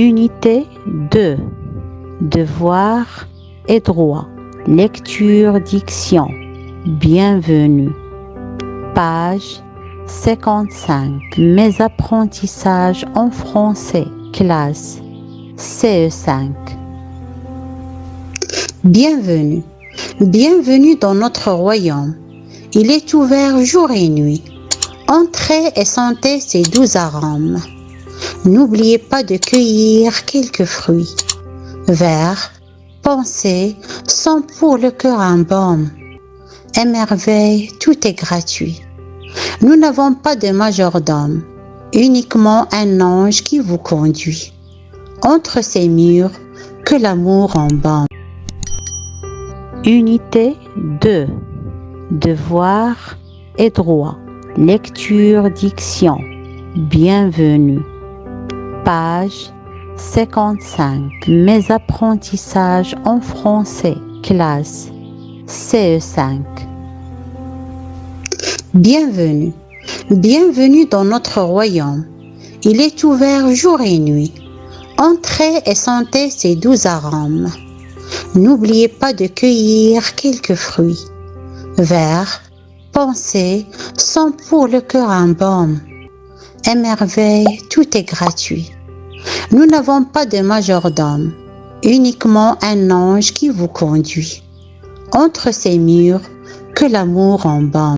Unité 2. Devoir et droit. Lecture, diction. Bienvenue. Page 55. Mes apprentissages en français. Classe CE5. Bienvenue. Bienvenue dans notre royaume. Il est ouvert jour et nuit. Entrez et sentez ses doux arômes. N'oubliez pas de cueillir quelques fruits. Vers, pensées, sont pour le cœur un baume. Émerveille, tout est gratuit. Nous n'avons pas de majordome, uniquement un ange qui vous conduit. Entre ces murs, que l'amour embaume. Unité 2. Devoir et droit. Lecture, diction. Bienvenue. Page 55. Mes apprentissages en français. Classe CE5. Bienvenue. Bienvenue dans notre royaume. Il est ouvert jour et nuit. Entrez et sentez ses doux arômes. N'oubliez pas de cueillir quelques fruits. Vers, pensées, sont pour le cœur un baume. Émerveille, tout est gratuit. Nous n'avons pas de majordome, uniquement un ange qui vous conduit. Entre ces murs, que l'amour embaume.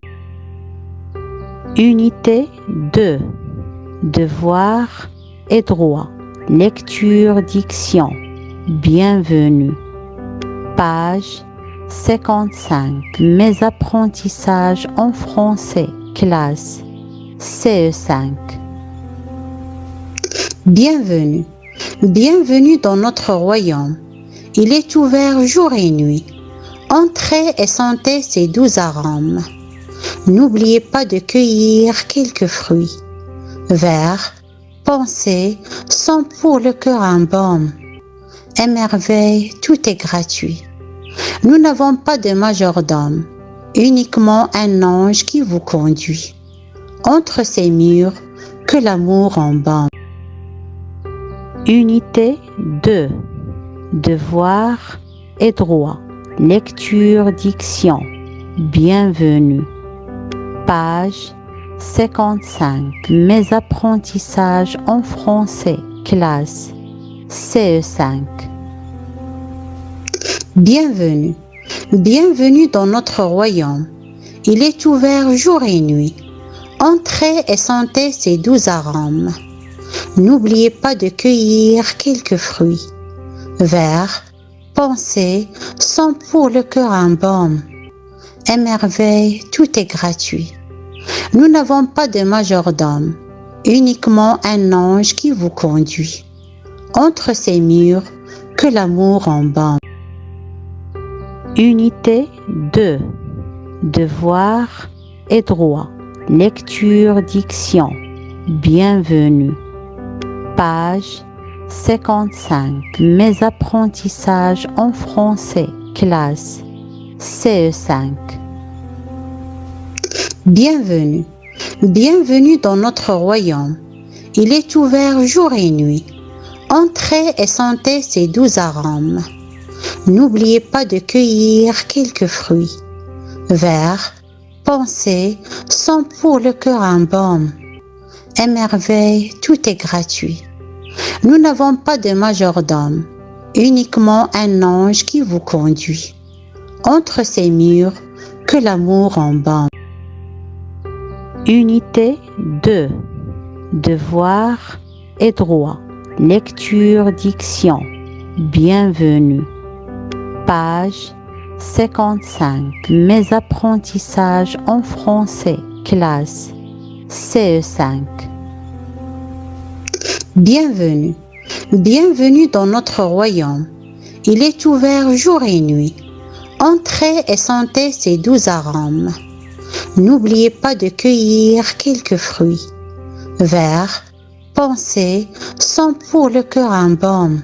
Unité 2. Devoir et droit. Lecture, diction. Bienvenue. Page 55. Mes apprentissages en français. Classe CE5. Bienvenue. Bienvenue dans notre royaume. Il est ouvert jour et nuit. Entrez et sentez ses doux arômes. N'oubliez pas de cueillir quelques fruits. Vers, pensées, sont pour le cœur un baume. Émerveille, tout est gratuit. Nous n'avons pas de majordome, uniquement un ange qui vous conduit. Entre ces murs, que l'amour embaume. Unité 2. Devoir et droit. Lecture, diction. Bienvenue. Page 55. Mes apprentissages en français. Classe CE5. Bienvenue. Bienvenue dans notre royaume. Il est ouvert jour et nuit. Entrez et sentez ses doux arômes. N'oubliez pas de cueillir quelques fruits. Vers, pensées, sont pour le cœur un baume. Émerveille, tout est gratuit. Nous n'avons pas de majordome, uniquement un ange qui vous conduit. Entre ces murs, que l'amour embaume. Unité 2. Devoir et droit. Lecture, diction. Bienvenue. Page 55. Mes apprentissages en français. Classe CE5. Bienvenue. Bienvenue dans notre royaume. Il est ouvert jour et nuit. Entrez et sentez ses doux arômes. N'oubliez pas de cueillir quelques fruits. Vers, pensées, sont pour le cœur un baume. Émerveille, tout est gratuit. Nous n'avons pas de majordome, uniquement un ange qui vous conduit. Entre ces murs, que l'amour embaume. Unité 2. Devoir et droit. Lecture, diction. Bienvenue. Page 55. Mes apprentissages en français. Classe CE5. Bienvenue. Bienvenue dans notre royaume. Il est ouvert jour et nuit. Entrez et sentez ses doux arômes. N'oubliez pas de cueillir quelques fruits. Vers, pensées, sont pour le cœur un baume.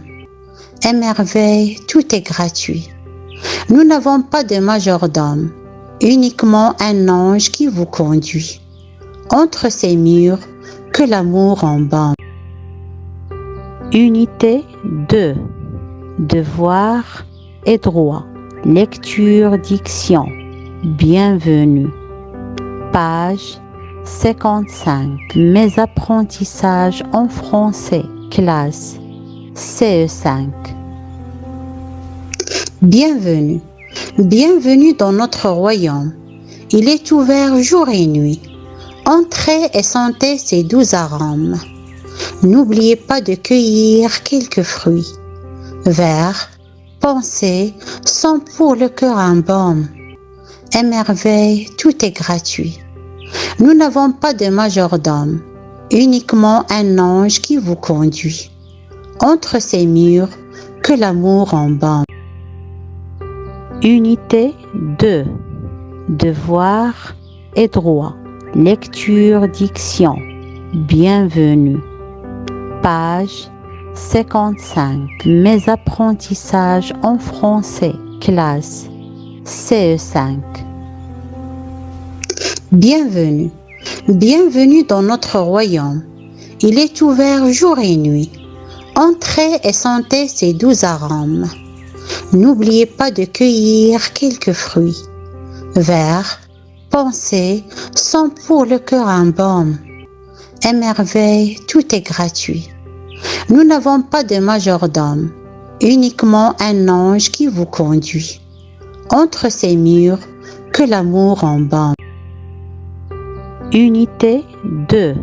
Émerveille, tout est gratuit. Nous n'avons pas de majordome, uniquement un ange qui vous conduit. Entre ces murs, que l'amour embaume. Unité 2. Devoir et droit. Lecture, diction. Bienvenue. Page 55. Mes apprentissages en français. Classe CE5. Bienvenue. Bienvenue dans notre royaume. Il est ouvert jour et nuit. Entrez et sentez ses doux arômes. N'oubliez pas de cueillir quelques fruits. Vers, pensées, sont pour le cœur un baume. Émerveille, tout est gratuit. Nous n'avons pas de majordome, uniquement un ange qui vous conduit. Entre ces murs, que l'amour embaume. Unité 2. Devoir et droit. Lecture, diction. Bienvenue. Page 55. Mes apprentissages en français. Classe CE5. Bienvenue. Bienvenue dans notre royaume. Il est ouvert jour et nuit. Entrez et sentez ses doux arômes. N'oubliez pas de cueillir quelques fruits. Vers, pensées, sont pour le cœur un baume. Émerveille, tout est gratuit. Nous n'avons pas de majordome, uniquement un ange qui vous conduit. Entre ces murs, que l'amour embaume. Unité 2.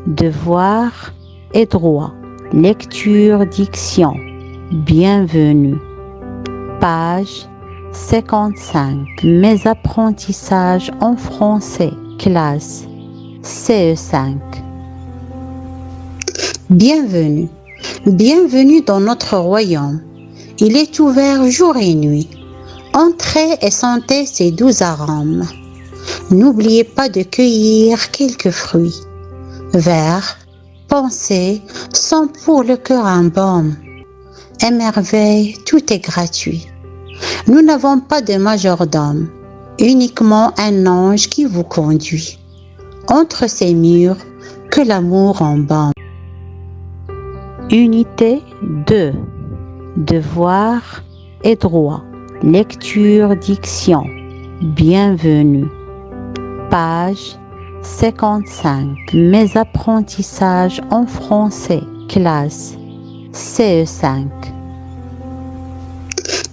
Devoir et droit. Lecture, diction. Bienvenue. Page 55. Mes apprentissages en français. Classe CE5. Bienvenue. Bienvenue dans notre royaume. Il est ouvert jour et nuit. Entrez et sentez ses doux arômes. N'oubliez pas de cueillir quelques fruits. Vers, pensées, sont pour le cœur un baume. Émerveille, tout est gratuit. Nous n'avons pas de majordome, uniquement un ange qui vous conduit. Entre ces murs, que l'amour embaume. Unité 2. Devoir et droit. Lecture, diction. Bienvenue. Page 55. Mes apprentissages en français. Classe CE5.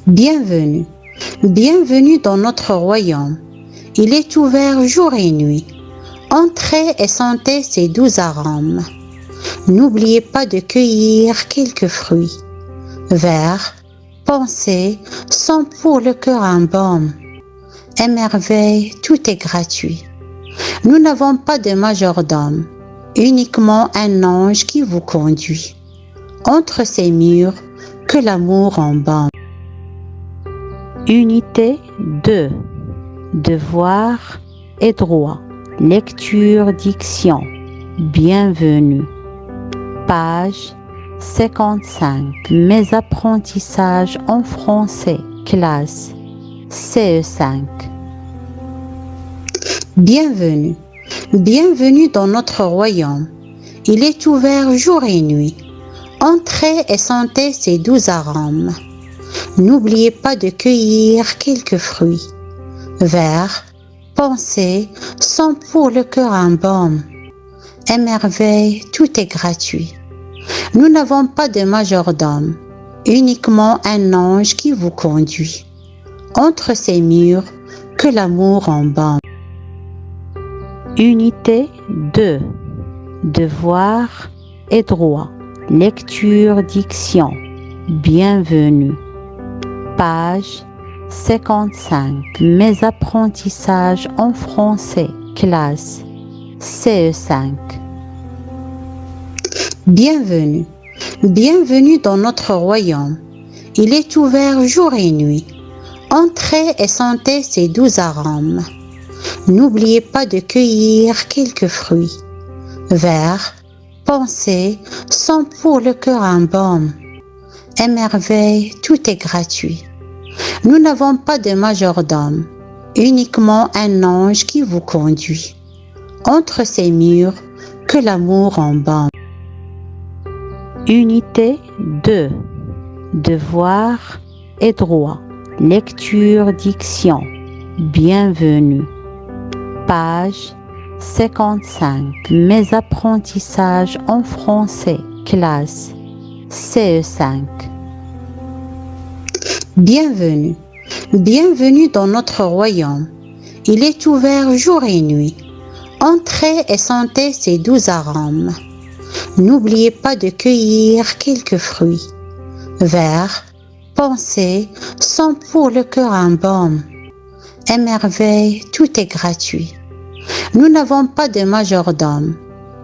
Bienvenue. Bienvenue dans notre royaume. Il est ouvert jour et nuit. Entrez et sentez ses doux arômes. N'oubliez pas de cueillir quelques fruits. Vers, pensées, sont pour le cœur un baume. Émerveille, tout est gratuit. Nous n'avons pas de majordome, uniquement un ange qui vous conduit. Entre ces murs, que l'amour embaume. Unité 2. Devoir et droit. Lecture, diction. Bienvenue. Page 55. Mes apprentissages en français. Classe CE5. Bienvenue. Bienvenue dans notre royaume. Il est ouvert jour et nuit. Entrez et sentez ses doux arômes. N'oubliez pas de cueillir quelques fruits. Vers, pensées, sont pour le cœur un baume. Émerveille, tout est gratuit. Nous n'avons pas de majordome, uniquement un ange qui vous conduit. Entre ces murs, que l'amour embaume. Unité 2. Devoir et droit. Lecture, diction. Bienvenue. Page 55. Mes apprentissages en français. Classe CE5. Bienvenue. Bienvenue dans notre royaume. Il est ouvert jour et nuit. Entrez et sentez ses doux arômes. N'oubliez pas de cueillir quelques fruits. Vers, pensées, sont pour le cœur un baume. Émerveille, tout est gratuit. Nous n'avons pas de majordome, uniquement un ange qui vous conduit. Entre ces murs, que l'amour embaume. Unité 2. Devoir et droit. Lecture, diction. Bienvenue. Page 55. Mes apprentissages en français. Classe CE5. Bienvenue. Bienvenue dans notre royaume. Il est ouvert jour et nuit. Entrez et sentez ses doux arômes. N'oubliez pas de cueillir quelques fruits. Vers, pensées, sont pour le cœur un baume. Émerveille, tout est gratuit. Nous n'avons pas de majordome,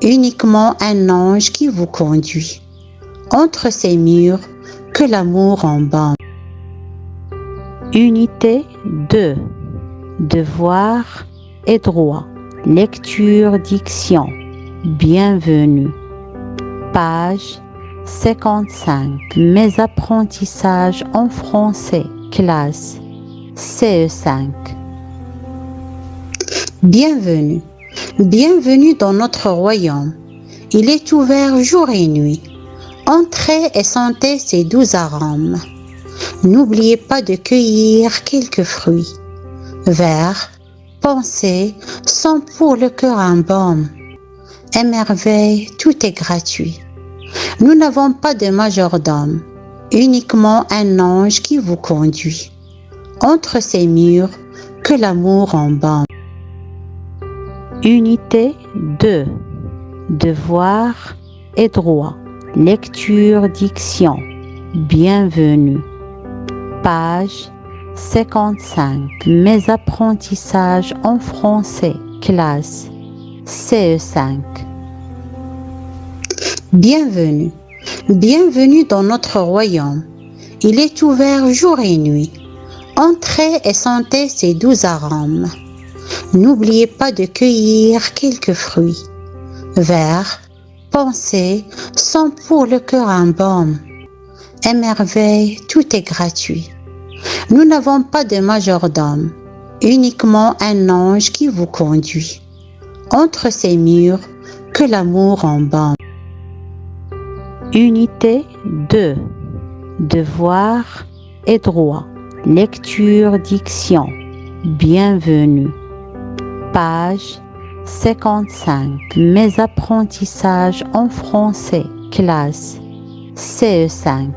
uniquement un ange qui vous conduit. Entre ces murs, que l'amour embaume. Unité 2. Devoir et droit. Lecture, diction. Bienvenue. Page 55. Mes apprentissages en français. Classe CE5. Bienvenue. Bienvenue dans notre royaume. Il est ouvert jour et nuit. Entrez et sentez ses doux arômes. N'oubliez pas de cueillir quelques fruits. Vers, pensées, sont pour le cœur un baume. Émerveille, tout est gratuit. Nous n'avons pas de majordome, uniquement un ange qui vous conduit. Entre ces murs, que l'amour embaume. Unité 2. Devoir et droit. Lecture, diction. Bienvenue. Page 55. Mes apprentissages en français. Classe CE5. Bienvenue. Bienvenue dans notre royaume. Il est ouvert jour et nuit. Entrez et sentez ses doux arômes. N'oubliez pas de cueillir quelques fruits. Vers, pensées, sont pour le cœur un baume. Émerveille, tout est gratuit. Nous n'avons pas de majordome, uniquement un ange qui vous conduit. Entre ces murs, que l'amour embaume. Unité 2. Devoir et droit. Lecture, diction. Bienvenue. Page 55. Mes apprentissages en français. Classe CE5.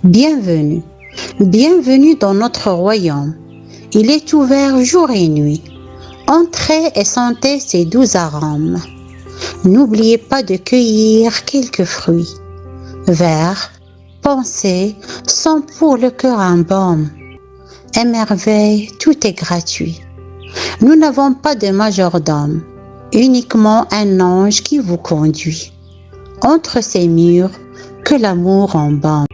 Bienvenue. Bienvenue dans notre royaume. Il est ouvert jour et nuit. Entrez et sentez ses doux arômes. N'oubliez pas de cueillir quelques fruits. Vers, pensées, sont pour le cœur un baume. Émerveille, tout est gratuit. Nous n'avons pas de majordome, uniquement un ange qui vous conduit. Entre ces murs, que l'amour embaume.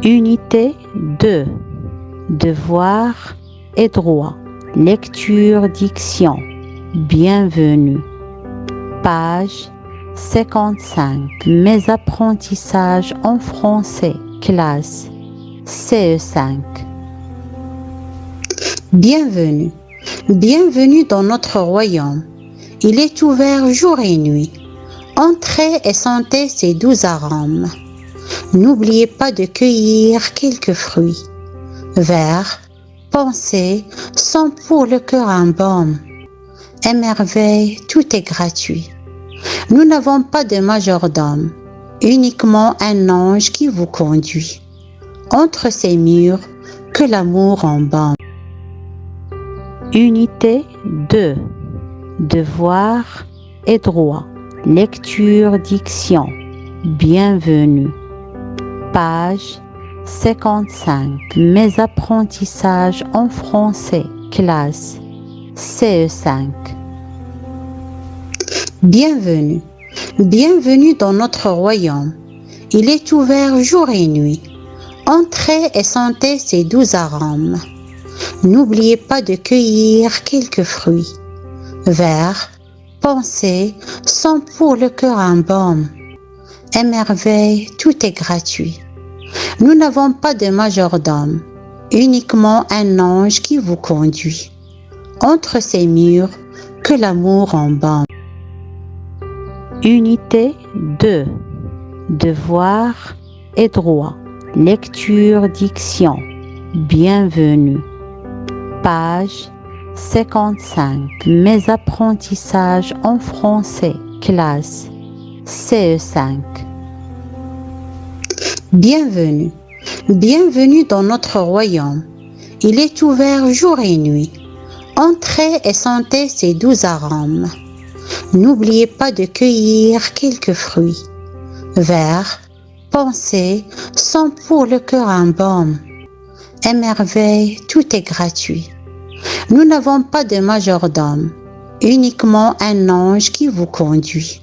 Unité 2. Devoir et droit. Lecture, diction. Bienvenue. Page 55. Mes apprentissages en français. Classe CE5. Bienvenue. Bienvenue dans notre royaume. Il est ouvert jour et nuit. Entrez et sentez ses doux arômes. N'oubliez pas de cueillir quelques fruits. Vers, pensées, sont pour le cœur un baume. Émerveille, tout est gratuit. Nous n'avons pas de majordome, uniquement un ange qui vous conduit. Entre ces murs, que l'amour embaume. Unité 2. Devoir et droit. Lecture, diction. Bienvenue. Page 55. Mes apprentissages en français. Classe CE5. Bienvenue. Bienvenue dans notre royaume. Il est ouvert jour et nuit. Entrez et sentez ses doux arômes. N'oubliez pas de cueillir quelques fruits. Vers, pensées, sont pour le cœur un baume. Émerveille, tout est gratuit. Nous n'avons pas de majordome, uniquement un ange qui vous conduit. Entre ces murs, que l'amour embaume. Unité 2. Devoir et droit. Lecture, diction. Bienvenue. Page 55. Mes apprentissages en français. Classe CE5. Bienvenue. Bienvenue dans notre royaume. Il est ouvert jour et nuit. Entrez et sentez ses doux arômes. N'oubliez pas de cueillir quelques fruits. Vers, pensées, sont pour le cœur un baume. Émerveille, tout est gratuit. Nous n'avons pas de majordome, uniquement un ange qui vous conduit.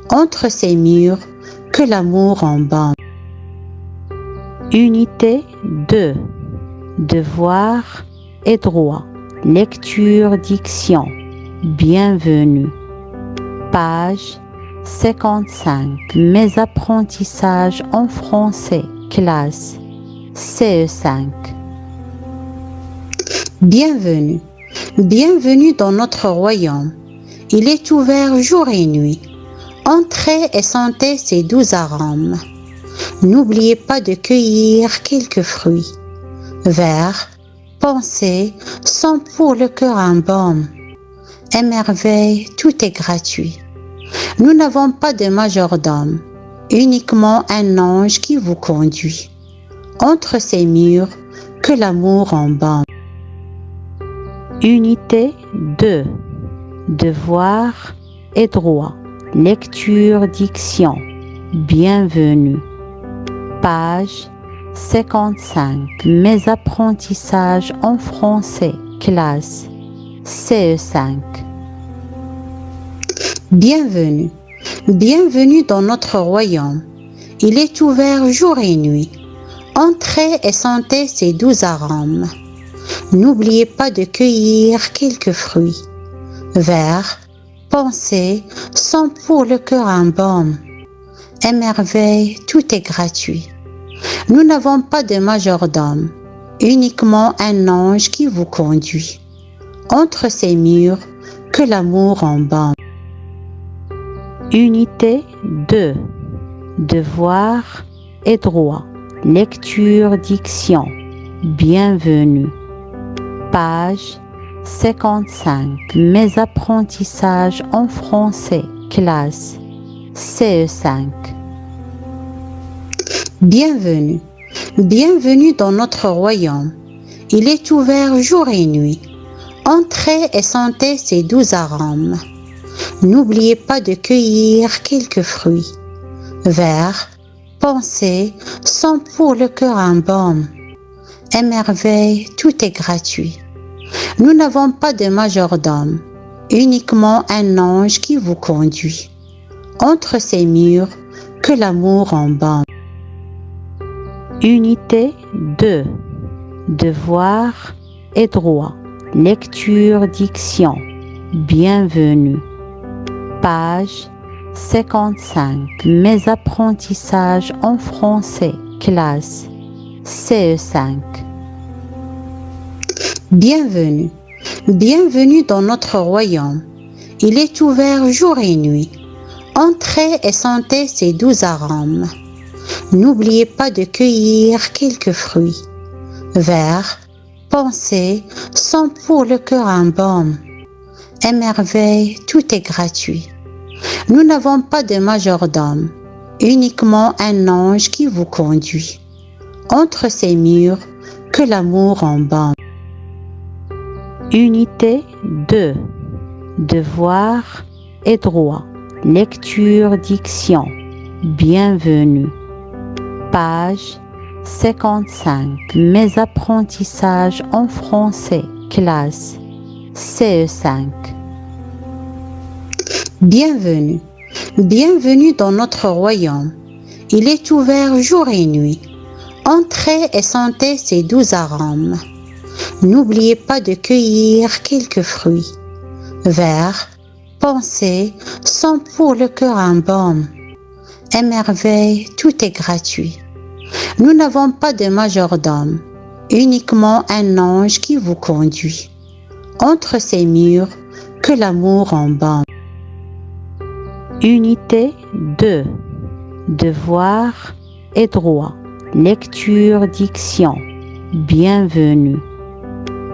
Entre ces murs, que l'amour embaume. Unité 2. Devoir et droit. Lecture, diction. Bienvenue. Page 55. Mes apprentissages en français. Classe CE5. Bienvenue. Bienvenue dans notre royaume. Il est ouvert jour et nuit. Entrez et sentez ses doux arômes. N'oubliez pas de cueillir quelques fruits. Vers, pensées, sont pour le cœur un baume. Émerveille, tout est gratuit. Nous n'avons pas de majordome, uniquement un ange qui vous conduit. Entre ces murs, que l'amour embaume. Unité 2. Devoir et droit. Lecture, diction. Bienvenue. Page 55. Mes apprentissages en français. Classe CE5. Bienvenue. Bienvenue dans notre royaume. Il est ouvert jour et nuit. Entrez et sentez ses doux arômes. N'oubliez pas de cueillir quelques fruits. Vers, pensées, sont pour le cœur un baume. Émerveille, tout est gratuit. Nous n'avons pas de majordome, uniquement un ange qui vous conduit. Entre ces murs, que l'amour embaume. Unité 2. Devoir et droit. Lecture, diction. Bienvenue. Page 55. Mes apprentissages en français. Classe CE5. Bienvenue. Bienvenue dans notre royaume. Il est ouvert jour et nuit. Entrez et sentez ses doux arômes. N'oubliez pas de cueillir quelques fruits. Vers, pensées, sont pour le cœur un baume. Émerveille, tout est gratuit. Nous n'avons pas de majordome, uniquement un ange qui vous conduit. Entre ces murs, que l'amour embaume. Unité 2. Devoir et droit. Lecture, diction. Bienvenue. Page 55. Mes apprentissages en français. Classe CE5. Bienvenue. Bienvenue dans notre royaume. Il est ouvert jour et nuit. Entrez et sentez ses doux arômes. N'oubliez pas de cueillir quelques fruits. Vers, pensées, sont pour le cœur un baume. Émerveille, tout est gratuit. Nous n'avons pas de majordome, uniquement un ange qui vous conduit. Entre ces murs, que l'amour embaume. Unité 2. Devoir et droit. Lecture, diction. Bienvenue. Page 55. Mes apprentissages en français. Classe CE5. Bienvenue. Bienvenue dans notre royaume. Il est ouvert jour et nuit. Entrez et sentez ses doux arômes. N'oubliez pas de cueillir quelques fruits. Vers, pensées, sont pour le cœur un baume. Émerveille, tout est gratuit. Nous n'avons pas de majordome, uniquement un ange qui vous conduit. Entre ces murs, que l'amour embaume. Unité 2. Devoir et droit. Lecture, diction. Bienvenue.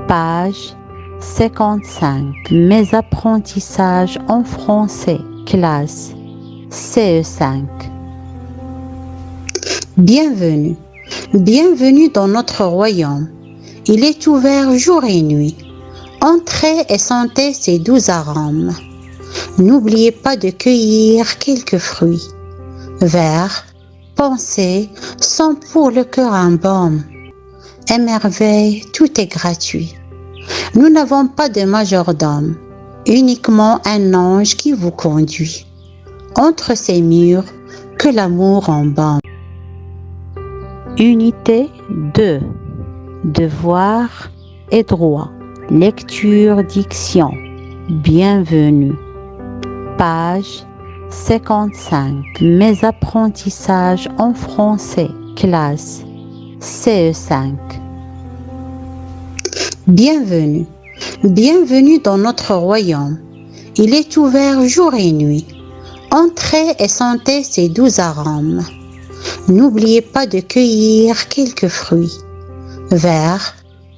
Page 55. Mes apprentissages en français. Classe CE5. Bienvenue. Bienvenue dans notre royaume. Il est ouvert jour et nuit. Entrez et sentez ses doux arômes. N'oubliez pas de cueillir quelques fruits. Vers, pensées, sont pour le cœur un baume. Émerveille, tout est gratuit. Nous n'avons pas de majordome, uniquement un ange qui vous conduit. Entre ces murs, que l'amour embaume. Unité 2. Devoir et droit. Lecture, diction. Bienvenue. Page 55. Mes apprentissages en français. Classe CE5. Bienvenue. Bienvenue dans notre royaume. Il est ouvert jour et nuit. Entrez et sentez ses doux arômes. N'oubliez pas de cueillir quelques fruits. Vers,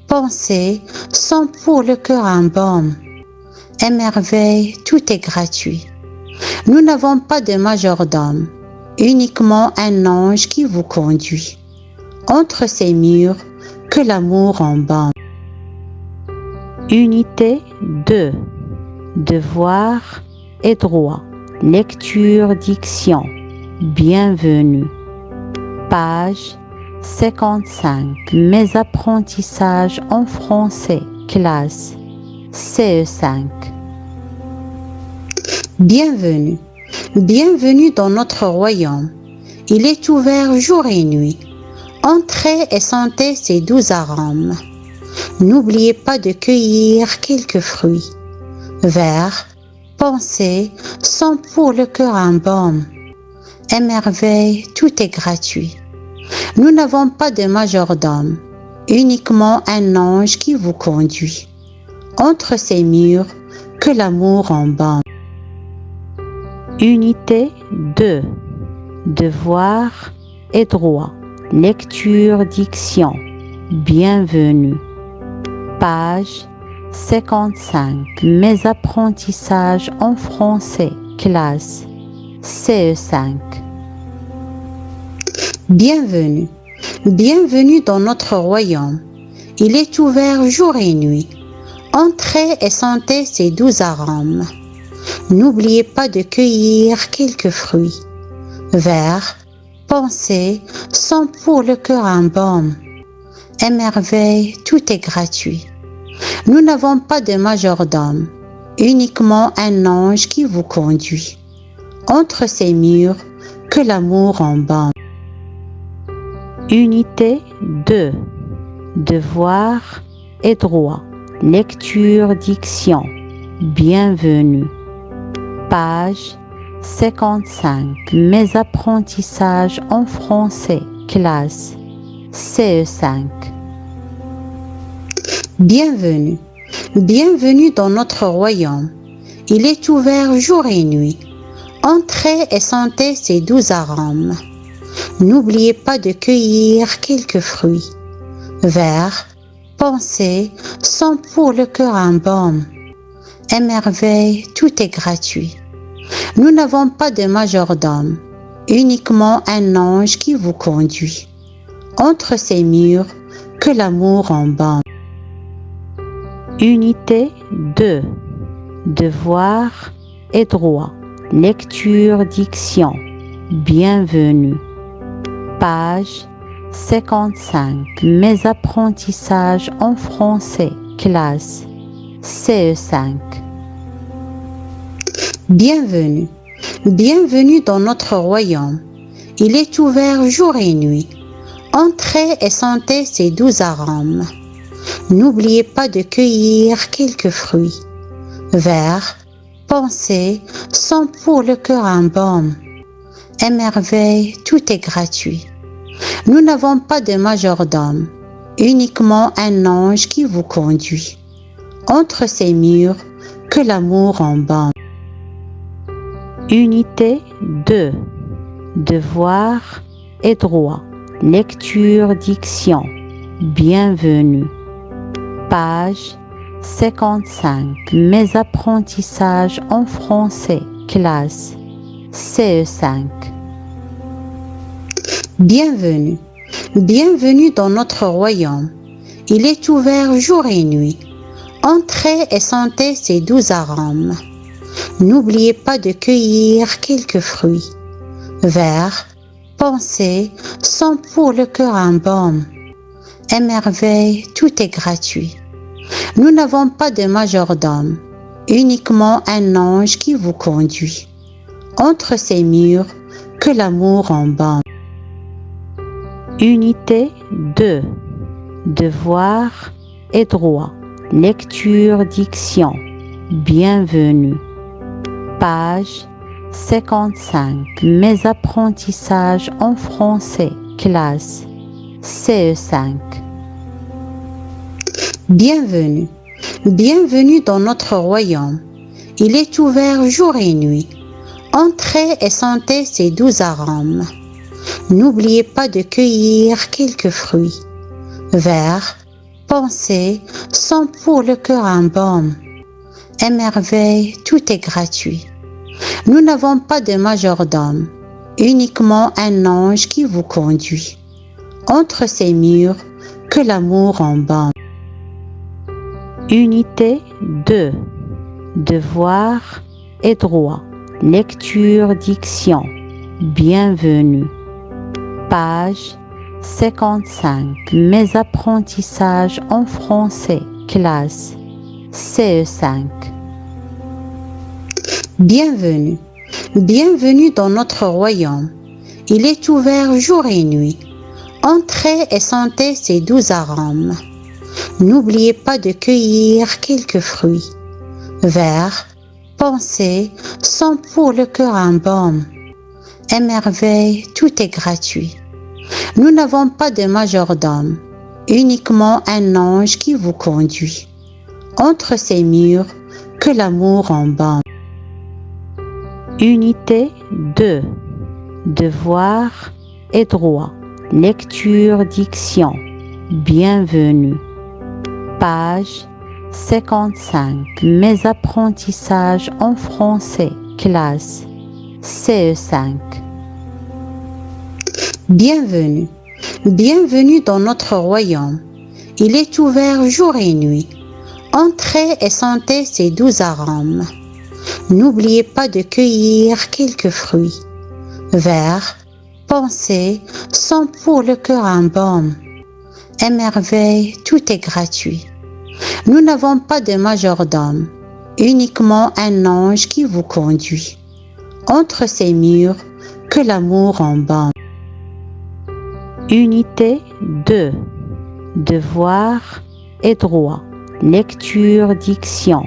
pensées, sont pour le cœur un baume. Émerveille, tout est gratuit. Nous n'avons pas de majordome, uniquement un ange qui vous conduit. Entre ces murs, que l'amour embaume. Unité 2. Devoir et droit. Lecture, diction. Bienvenue. Page 55. Mes apprentissages en français. Classe CE5. Bienvenue. Bienvenue dans notre royaume. Il est ouvert jour et nuit. Entrez et sentez ses doux arômes. N'oubliez pas de cueillir quelques fruits. Vers, pensées, sont pour le cœur un baume. Émerveille, tout est gratuit. Nous n'avons pas de majordome, uniquement un ange qui vous conduit. Entre ces murs, que l'amour embaume. Unité 2. Devoir et droit. Lecture, diction. Bienvenue. Page 55. Mes apprentissages en français. Classe CE5. Bienvenue. Bienvenue dans notre royaume. Il est ouvert jour et nuit. Entrez et sentez ses doux arômes. N'oubliez pas de cueillir quelques fruits. Vers, pensées, sont pour le cœur un baume. Émerveille, tout est gratuit. Nous n'avons pas de majordome, uniquement un ange qui vous conduit. Entre ces murs, que l'amour embaume. Unité 2. Devoir et droit. Lecture, diction. Bienvenue. Page 55. Mes apprentissages en français. Classe CE5. Bienvenue. Bienvenue dans notre royaume. Il est ouvert jour et nuit. Entrez et sentez ses doux arômes. N'oubliez pas de cueillir quelques fruits. Vers, pensées, sont pour le cœur un baume. Émerveille, tout est gratuit. Nous n'avons pas de majordome, uniquement un ange qui vous conduit. Entre ces murs, que l'amour embaume. Unité 2. Devoir et droit. Lecture, diction. Bienvenue. Page 55. Mes apprentissages en français. Classe CE5. Bienvenue. Bienvenue dans notre royaume. Il est ouvert jour et nuit. Entrez et sentez ses doux arômes. N'oubliez pas de cueillir quelques fruits. Vers, pensées, sont pour le cœur un baume. Émerveille, tout est gratuit. Nous n'avons pas de majordome, uniquement un ange qui vous conduit. Entre ces murs, que l'amour embaume. Unité 2. Devoir et droit. Lecture, diction. Bienvenue. Page 55. Mes apprentissages en français. Classe CE5. Bienvenue. Bienvenue dans notre royaume. Il est ouvert jour et nuit. Entrez et sentez ses doux arômes. N'oubliez pas de cueillir quelques fruits. Vers, pensées, sont pour le cœur un baume. Émerveille, tout est gratuit. Nous n'avons pas de majordome, uniquement un ange qui vous conduit. Entre ces murs, que l'amour embaume. Unité 2. Devoir et droit. Lecture, diction. Bienvenue. Page 55. Mes apprentissages en français. Classe CE5. Bienvenue. Bienvenue dans notre royaume. Il est ouvert jour et nuit. Entrez et sentez ses doux arômes. N'oubliez pas de cueillir quelques fruits. Vers, pensées, sont pour le cœur un baume. Émerveille, tout est gratuit. Nous n'avons pas de majordome, uniquement un ange qui vous conduit. Entre ces murs, que l'amour embaume. Unité 2. Devoir et droit. Lecture, diction. Bienvenue. Page 55. Mes apprentissages en français. Classe CE5. Bienvenue. Bienvenue dans notre royaume. Il est ouvert jour et nuit. Entrez et sentez ses doux arômes. N'oubliez pas de cueillir quelques fruits. Vers, pensées, sont pour le cœur un baume. Émerveille, tout est gratuit. Nous n'avons pas de majordome, uniquement un ange qui vous conduit. Entre ces murs, que l'amour embaume. Unité 2. Devoir et droit. Lecture, diction. Bienvenue. Page 55. Mes apprentissages en français. Classe CE5. Bienvenue. Bienvenue dans notre royaume. Il est ouvert jour et nuit. Entrez et sentez ses doux arômes. N'oubliez pas de cueillir quelques fruits. Vers, pensées, sont pour le cœur un baume. Émerveille, tout est gratuit. Nous n'avons pas de majordome, uniquement un ange qui vous conduit. Entre ces murs, que l'amour embaume. Unité 2. Devoir et droit. Lecture, diction.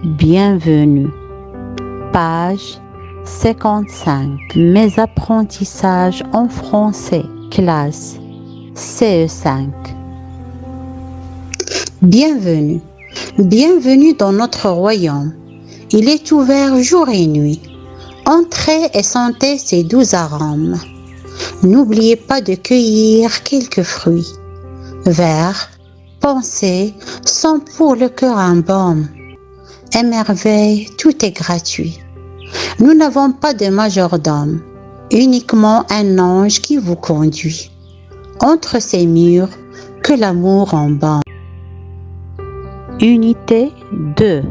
Bienvenue. Page 55. Mes apprentissages en français. Classe CE5. Bienvenue. Bienvenue dans notre royaume. Il est ouvert jour et nuit. Entrez et sentez ses doux arômes. N'oubliez pas de cueillir quelques fruits. Vers, pensées, sont pour le cœur un baume. Émerveille, tout est gratuit. Nous n'avons pas de majordome, uniquement un ange qui vous conduit. Entre ces murs, que l'amour embaume. Unité 2.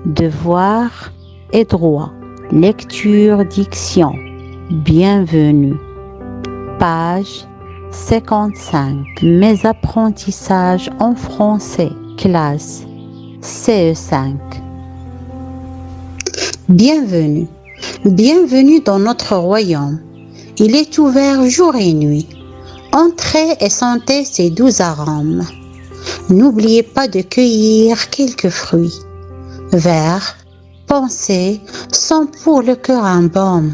Devoir et droit. Lecture, diction. Bienvenue. Page 55. Mes apprentissages en français. Classe CE5. Bienvenue. Bienvenue dans notre royaume. Il est ouvert jour et nuit. Entrez et sentez ses doux arômes. N'oubliez pas de cueillir quelques fruits. Vers, pensées, sont pour le cœur un baume.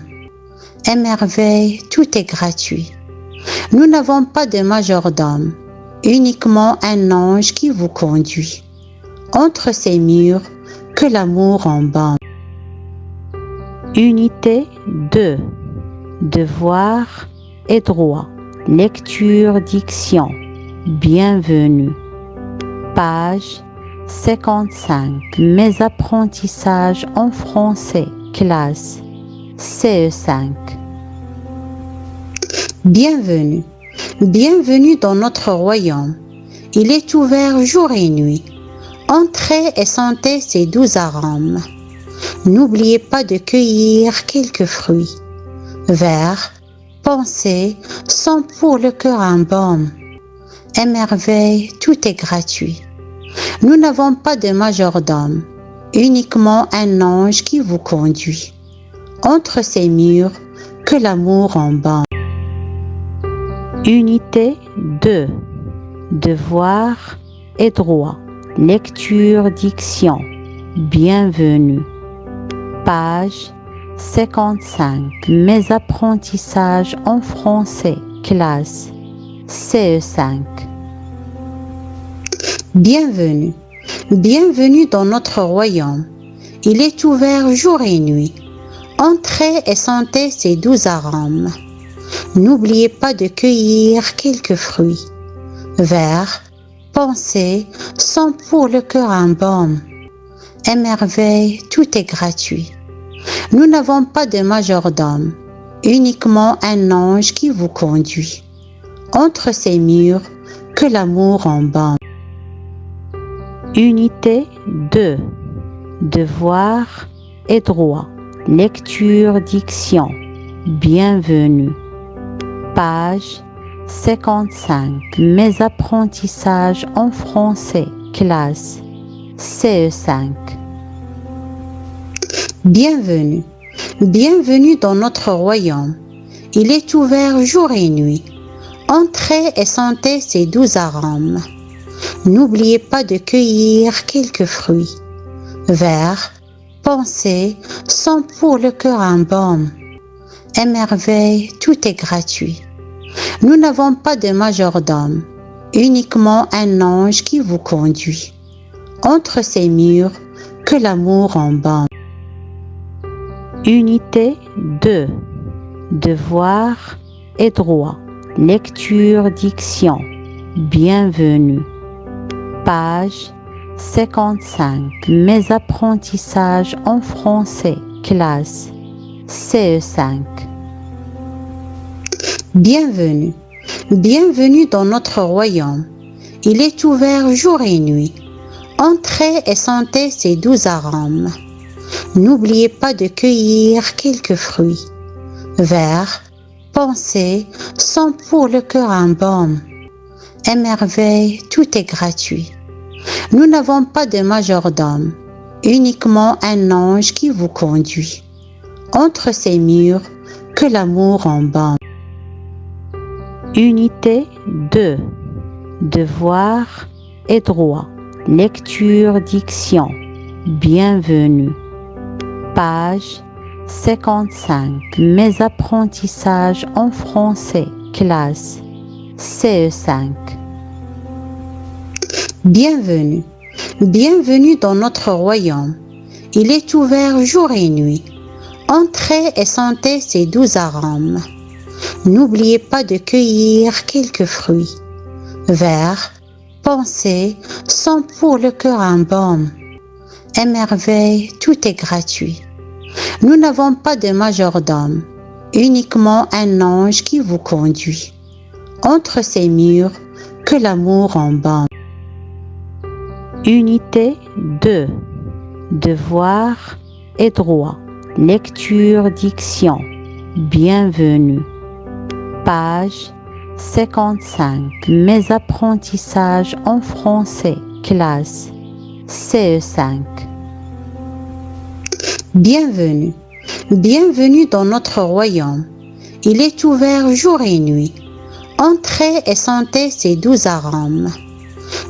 Émerveille, tout est gratuit. Nous n'avons pas de majordome, uniquement un ange qui vous conduit. Entre ces murs, que l'amour embaume. Unité 2. Devoir et droit. Lecture, diction. Bienvenue. Page 55. Mes apprentissages en français. Classe CE5. Bienvenue. Bienvenue dans notre royaume. Il est ouvert jour et nuit. Entrez et sentez ses doux arômes. N'oubliez pas de cueillir quelques fruits. Vers, pensées, sont pour le cœur un baume. Émerveille, tout est gratuit. Nous n'avons pas de majordome, uniquement un ange qui vous conduit. Entre ces murs, que l'amour embaume. Unité 2. Devoir et droit. Lecture, diction. Bienvenue. Page 55. Mes apprentissages en français. Classe CE5. Bienvenue. Bienvenue dans notre royaume. Il est ouvert jour et nuit. Entrez et sentez ses doux arômes. N'oubliez pas de cueillir quelques fruits. Vers, pensées, sont pour le cœur un baume. Émerveille, tout est gratuit. Nous n'avons pas de majordome, uniquement un ange qui vous conduit. Entre ces murs, que l'amour embaume. Unité 2. Devoir et droit. Lecture, diction. Bienvenue. Page 55. Mes apprentissages en français. Classe CE5. Bienvenue. Bienvenue dans notre royaume. Il est ouvert jour et nuit. Entrez et sentez ses doux arômes. N'oubliez pas de cueillir quelques fruits. Vers, pensées, sont pour le cœur un baume. Émerveille, tout est gratuit. Nous n'avons pas de majordome, uniquement un ange qui vous conduit. Entre ces murs, que l'amour embaume. Unité 2. Devoir et droit. Lecture, diction. Bienvenue. Page 55. Mes apprentissages en français. Classe CE5. Bienvenue. Bienvenue dans notre royaume. Il est ouvert jour et nuit. Entrez et sentez ses doux arômes. N'oubliez pas de cueillir quelques fruits. Vers, pensées, sont pour le cœur un baume. Émerveille, tout est gratuit. Nous n'avons pas de majordome, uniquement un ange qui vous conduit. Entre ces murs, que l'amour embaume. Unité 2. Devoir et droit. Lecture, diction. Bienvenue. Page 55. Mes apprentissages en français. Classe CE5. Bienvenue. Bienvenue dans notre royaume. Il est ouvert jour et nuit. Entrez et sentez ses doux arômes. N'oubliez pas de cueillir quelques fruits. Vers, pensées, sont pour le cœur un baume. Émerveille, tout est gratuit. Nous n'avons pas de majordome, uniquement un ange qui vous conduit. Entre ces murs, que l'amour embaume. Unité 2. Devoir et droit. Lecture, diction. Bienvenue. Page 55. Mes apprentissages en français. Classe CE5. Bienvenue. Bienvenue dans notre royaume. Il est ouvert jour et nuit. Entrez et sentez ses doux arômes.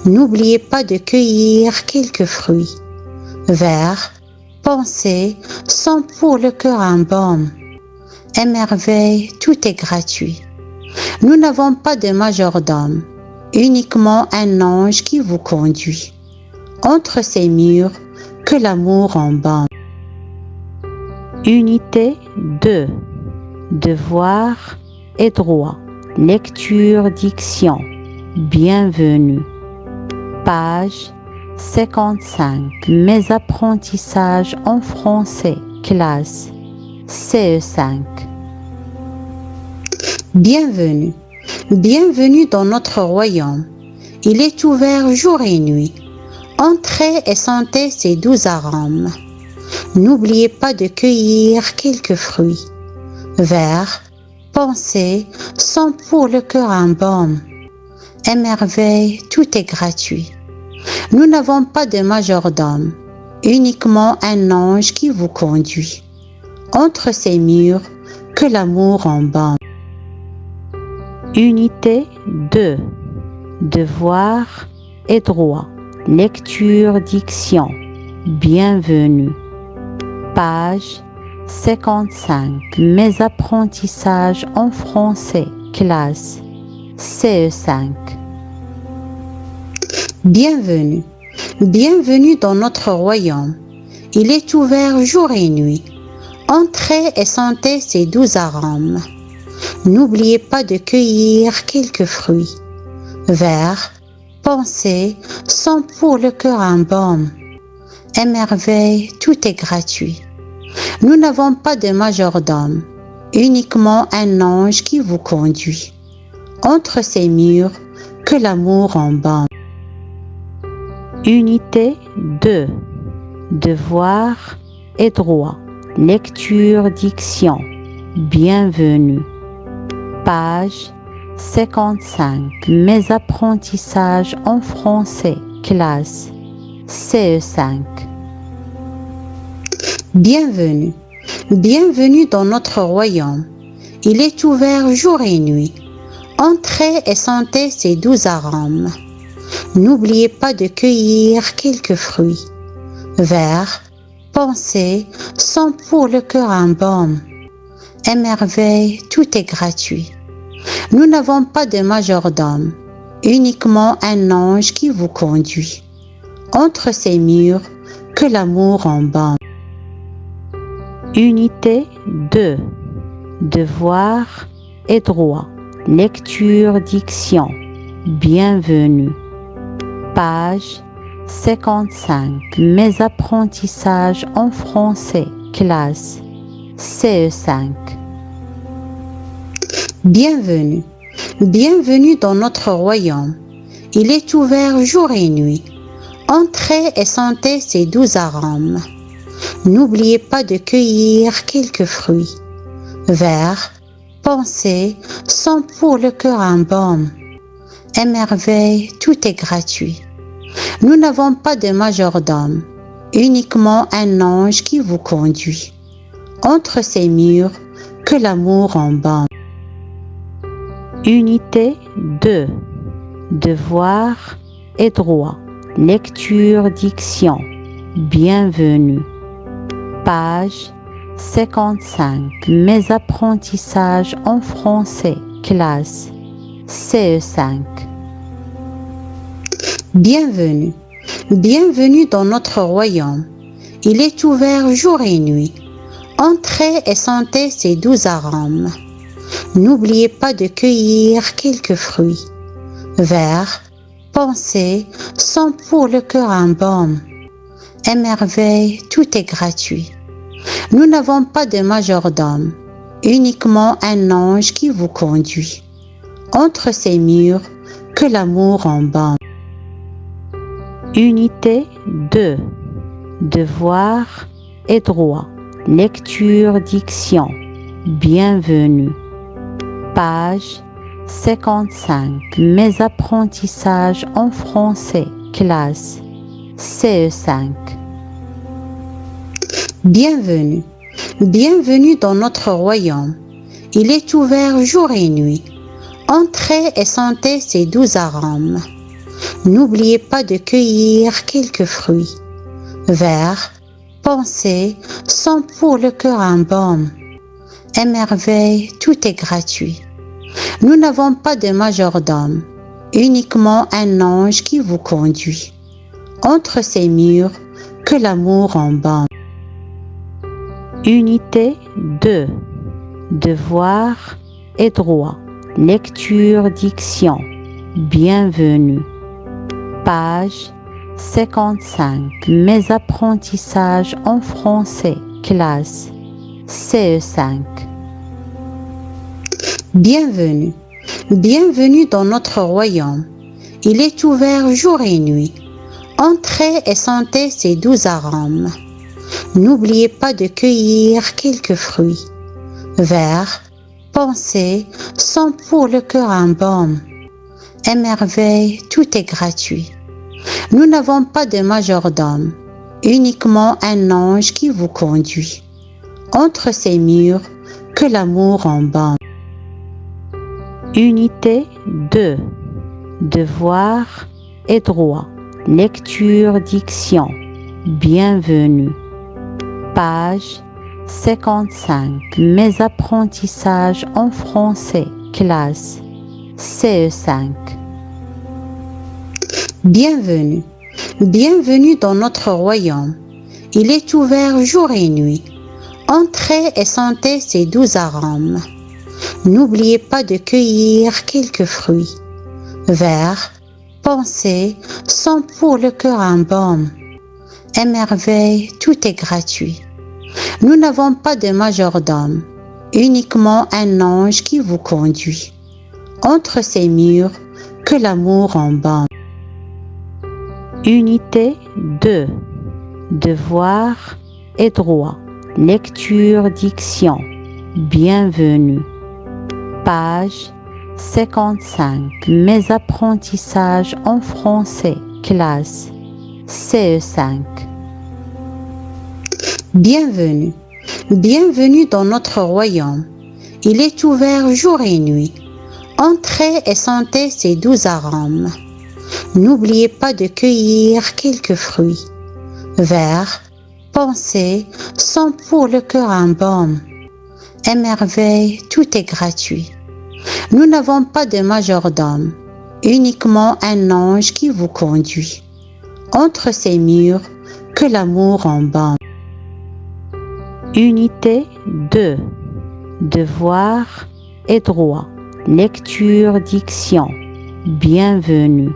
N'oubliez pas de cueillir quelques fruits. Vers, pensées, sont pour le cœur un baume. Émerveille, tout est gratuit. Nous n'avons pas de majordome, uniquement un ange qui vous conduit. Entre ces murs, que l'amour embaume. Unité 2. Devoir et droit. Lecture, diction. Bienvenue. Page 55. Mes apprentissages en français. Classe CE5. Bienvenue. Bienvenue dans notre royaume. Il est ouvert jour et nuit. Entrez et sentez ses doux arômes. N'oubliez pas de cueillir quelques fruits. Vers, pensées, sont pour le cœur un baume. Émerveille, tout est gratuit. Nous n'avons pas de majordome, uniquement un ange qui vous conduit. Entre ces murs, que l'amour embaume. Unité 2. Devoir et droit. Lecture, diction. Bienvenue. Page 55. Mes apprentissages en français. Classe CE5. Bienvenue. Bienvenue dans notre royaume. Il est ouvert jour et nuit. Entrez et sentez ses doux arômes. N'oubliez pas de cueillir quelques fruits. Vers, pensées, sont pour le cœur un baume. Émerveille, tout est gratuit. Nous n'avons pas de majordome, uniquement un ange qui vous conduit. Entre ces murs, que l'amour embaume. Unité 2. Devoir et droit. Lecture, diction. Bienvenue. Page 55. Mes apprentissages en français. Classe CE5. Bienvenue. Bienvenue dans notre royaume. Il est ouvert jour et nuit. Entrez et sentez ses doux arômes. N'oubliez pas de cueillir quelques fruits. Vers, pensées, sont pour le cœur un baume. Émerveille, tout est gratuit. Nous n'avons pas de majordome, uniquement un ange qui vous conduit. Entre ces murs, que l'amour embaume. Unité 2. Devoir et droit. Lecture, diction. Bienvenue. Page 55. Mes apprentissages en français. Classe CE5. Bienvenue. Bienvenue dans notre royaume. Il est ouvert jour et nuit. Entrez et sentez ses doux arômes. N'oubliez pas de cueillir quelques fruits. Vers, pensées, sont pour le cœur un baume. Émerveille, tout est gratuit. Nous n'avons pas de majordome, uniquement un ange qui vous conduit. Entre ces murs, que l'amour embaume. Unité 2. Devoir et droit. Lecture, diction. Bienvenue. Page 55. Mes apprentissages en français. Classe CE5. Bienvenue. Bienvenue dans notre royaume. Il est ouvert jour et nuit. Entrez et sentez ses doux arômes. N'oubliez pas de cueillir quelques fruits. Vers, pensées, sont pour le cœur un baume. Émerveille, tout est gratuit. Nous n'avons pas de majordome, uniquement un ange qui vous conduit. Entre ces murs, que l'amour embaume. Unité 2. Devoir et droit. Lecture, diction. Bienvenue. Page 55. Mes apprentissages en français. Classe CE5. Bienvenue. Bienvenue dans notre royaume. Il est ouvert jour et nuit. Entrez et sentez ses doux arômes. N'oubliez pas de cueillir quelques fruits. Vers, pensées, sont pour le cœur un baume. Émerveille, tout est gratuit. Nous n'avons pas de majordome, uniquement un ange qui vous conduit. Entre ces murs, que l'amour embaume. Unité 2. Devoir et droit. Lecture, diction. Bienvenue. Page 55. Mes apprentissages en français. Classe CE5. Bienvenue. Bienvenue dans notre royaume. Il est ouvert jour et nuit. Entrez et sentez ses doux arômes. N'oubliez pas de cueillir quelques fruits. Vers, pensées, sont pour le cœur un baume. Émerveille, tout est gratuit. Nous n'avons pas de majordome, uniquement un ange qui vous conduit. Entre ces murs, que l'amour embaume. Unité 2. Devoir et droit. Lecture, diction. Bienvenue. Page 55. Mes apprentissages en français. Classe CE5. Bienvenue. Bienvenue dans notre royaume. Il est ouvert jour et nuit. Entrez et sentez ses doux arômes. N'oubliez pas de cueillir quelques fruits. Vers, pensées, sont pour le cœur un baume. Émerveille, tout est gratuit. Nous n'avons pas de majordome, uniquement un ange qui vous conduit. Entre ces murs, que l'amour embaume. Unité 2. Devoir et droit. Lecture, diction. Bienvenue. Page 55. Mes apprentissages en français. Classe CE5. Bienvenue. Bienvenue dans notre royaume. Il est ouvert jour et nuit. Entrez et sentez ses doux arômes. N'oubliez pas de cueillir quelques fruits. Vers, pensées, sont pour le cœur un baume. Émerveille, tout est gratuit. Nous n'avons pas de majordome, uniquement un ange qui vous conduit. Entre ces murs, que l'amour embaume. Unité 2. Devoir et droit. Lecture, diction. Bienvenue.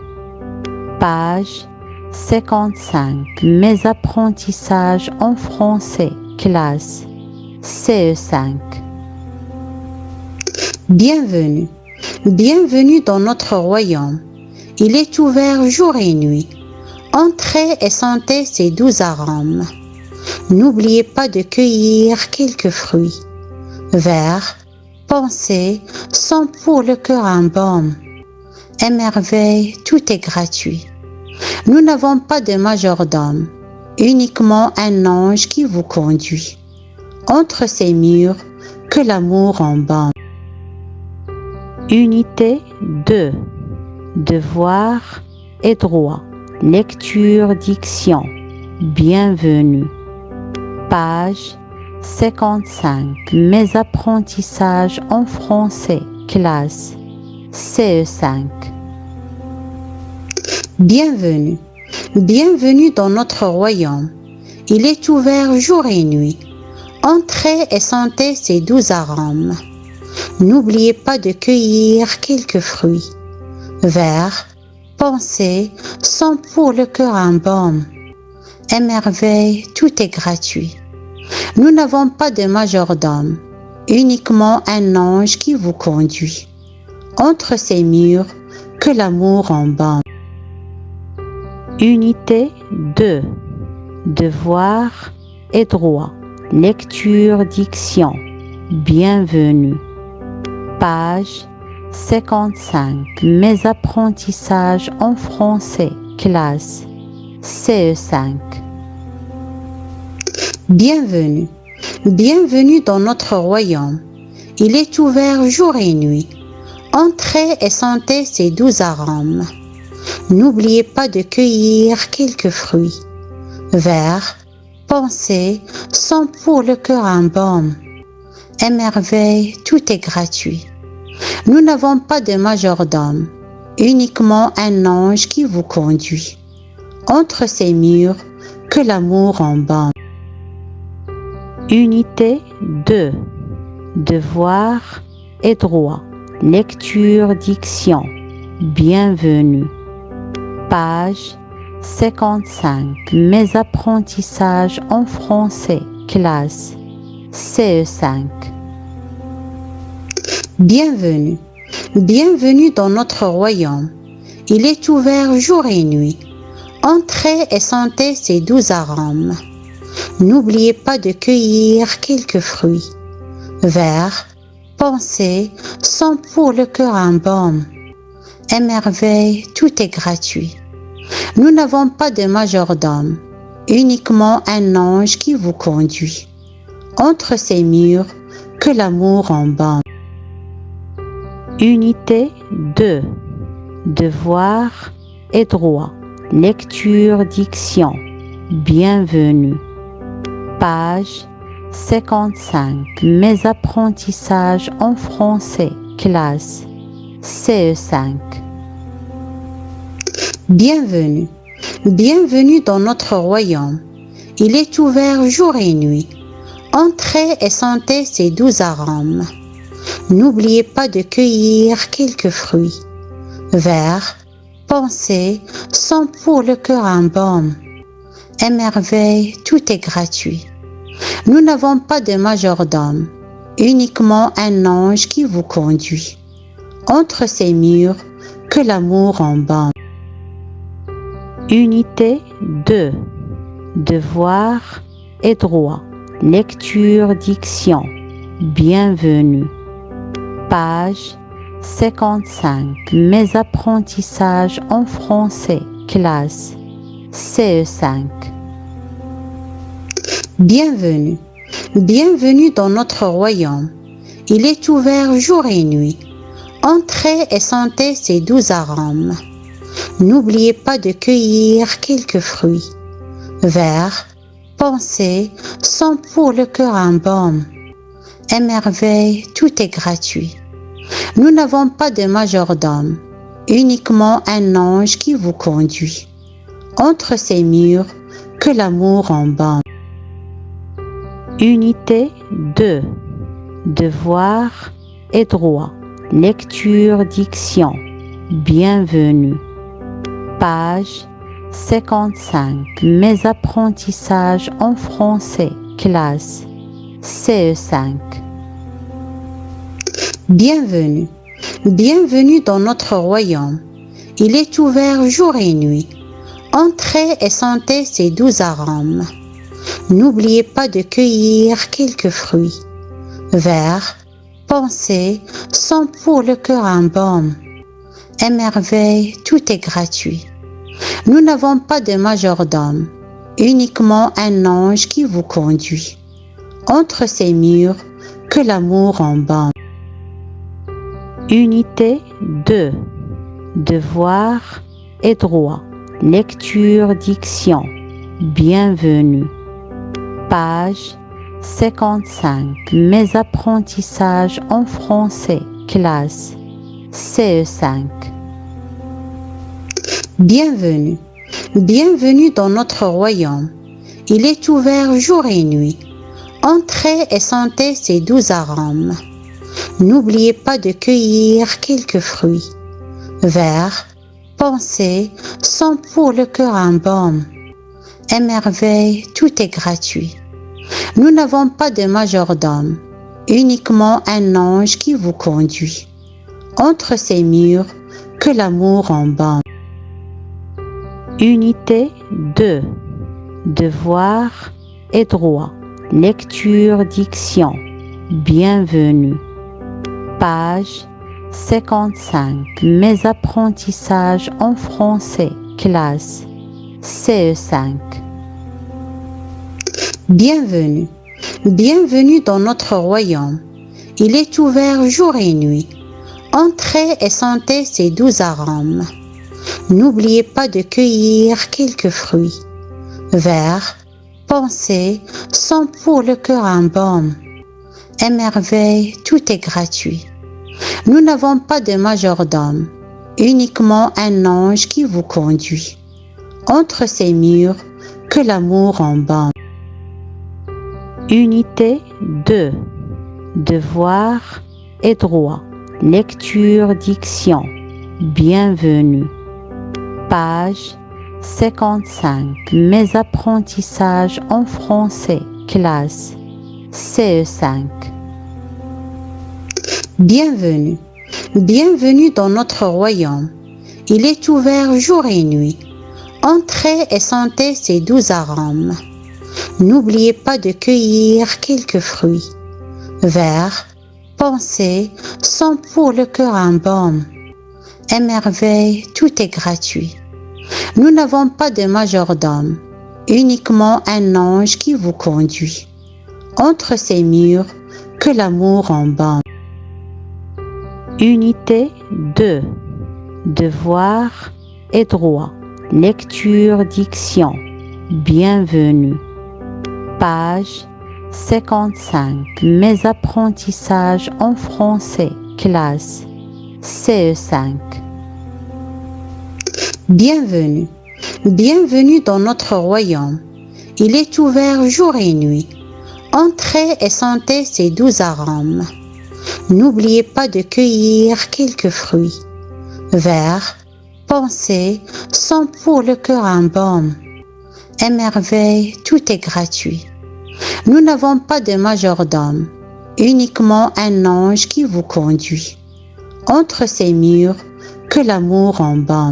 Page 55. Mes apprentissages en français. Classe CE5. Bienvenue. Bienvenue dans notre royaume. Il est ouvert jour et nuit. Entrez et sentez ses doux arômes. N'oubliez pas de cueillir quelques fruits. Vers, pensées, sont pour le cœur un baume. Émerveille, tout est gratuit. Nous n'avons pas de majordome, uniquement un ange qui vous conduit. Entre ces murs, que l'amour embaume. Unité 2. Devoir et droit. Lecture, diction. Bienvenue. Page 55. Mes apprentissages en français. Classe CE5. Bienvenue. Bienvenue dans notre royaume. Il est ouvert jour et nuit. Entrez et sentez ses doux arômes. N'oubliez pas de cueillir quelques fruits. Vers, pensées, sont pour le cœur un baume. Émerveille, tout est gratuit. Nous n'avons pas de majordome, uniquement un ange qui vous conduit. Entre ces murs, que l'amour embaume. Unité 2. Devoir et droit. Lecture, diction. Bienvenue. Page 55. Mes apprentissages en français. Classe CE5. Bienvenue. Bienvenue dans notre royaume. Il est ouvert jour et nuit. Entrez et sentez ses doux arômes. N'oubliez pas de cueillir quelques fruits. Vers, pensées, sont pour le cœur un baume. Émerveille, tout est gratuit. Nous n'avons pas de majordome, uniquement un ange qui vous conduit. Entre ces murs, que l'amour embaume. Unité 2. Devoir et droit. Lecture, diction. Bienvenue. Page 55. Mes apprentissages en français. Classe CE5. Bienvenue. Bienvenue dans notre royaume. Il est ouvert jour et nuit. Entrez et sentez ses doux arômes. N'oubliez pas de cueillir quelques fruits. Vers, pensées, sont pour le cœur un baume. Émerveille, tout est gratuit. Nous n'avons pas de majordome, uniquement un ange qui vous conduit. Entre ces murs, que l'amour embaume. Unité 2. Devoir et droit. Lecture, diction. Bienvenue. Page 55. Mes apprentissages en français. Classe CE5. Bienvenue. Bienvenue dans notre royaume. Il est ouvert jour et nuit. Entrez et sentez ses doux arômes. N'oubliez pas de cueillir quelques fruits. Vers, pensées, sont pour le cœur un baume. Émerveille, tout est gratuit. Nous n'avons pas de majordome, uniquement un ange qui vous conduit. Entre ces murs, que l'amour embaume. Unité 2. Devoir et droit. Lecture, diction. Bienvenue. Page 55. Mes apprentissages en français. Classe CE5. Bienvenue. Bienvenue dans notre royaume. Il est ouvert jour et nuit. Entrez et sentez ses doux arômes. N'oubliez pas de cueillir quelques fruits. Vers, pensées, sont pour le cœur un baume. Émerveille, tout est gratuit. Nous n'avons pas de majordome, uniquement un ange qui vous conduit. Entre ces murs, que l'amour embaume. Unité 2. Devoir et droit. Lecture, diction. Bienvenue. Page 55. Mes apprentissages en français. Classe CE5. Bienvenue. Bienvenue dans notre royaume. Il est ouvert jour et nuit. Entrez et sentez ses doux arômes. N'oubliez pas de cueillir quelques fruits. Vers, pensées, sont pour le cœur un baume. Émerveille, tout est gratuit. Nous n'avons pas de majordome, uniquement un ange qui vous conduit. Entre ces murs, que l'amour embaume. Unité 2. Devoir et droit. Lecture, diction. Bienvenue. Page 55. Mes apprentissages en français. Classe CE5. Bienvenue. Bienvenue dans notre royaume. Il est ouvert jour et nuit. Entrez et sentez ses doux arômes. N'oubliez pas de cueillir quelques fruits. Vers, pensées, sont pour le cœur un baume. Émerveille, tout est gratuit. Nous n'avons pas de majordome, uniquement un ange qui vous conduit. Entre ces murs, que l'amour embaume. Unité 2. Devoir et droit. Lecture, diction. Bienvenue. Page 55. Mes apprentissages en français. Classe CE5. Bienvenue. Bienvenue dans notre royaume. Il est ouvert jour et nuit. Entrez et sentez ses doux arômes. N'oubliez pas de cueillir quelques fruits. Vers, pensées, sont pour le cœur un baume. Émerveille, tout est gratuit. Nous n'avons pas de majordome, uniquement un ange qui vous conduit. Entre ces murs, que l'amour embaume. Unité 2. Devoir et droit. Lecture, diction. Bienvenue. Page 55. Mes apprentissages en français. Classe CE5. Bienvenue. Bienvenue dans notre royaume. Il est ouvert jour et nuit. Entrez et sentez ses doux arômes. N'oubliez pas de cueillir quelques fruits. Vers, pensées, sont pour le cœur un baume. Émerveille, tout est gratuit. Nous n'avons pas de majordome, uniquement un ange qui vous conduit. Entre ces murs, que l'amour embaume. Unité 2. Devoir et droit. Lecture, diction. Bienvenue. Page 55. Mes apprentissages en français. Classe CE5. Bienvenue. Bienvenue dans notre royaume. Il est ouvert jour et nuit. Entrez et sentez ses doux arômes. N'oubliez pas de cueillir quelques fruits. Vers, pensées, sont pour le cœur un baume. Émerveille, tout est gratuit. Nous n'avons pas de majordome, uniquement un ange qui vous conduit. Entre ces murs, que l'amour embaume.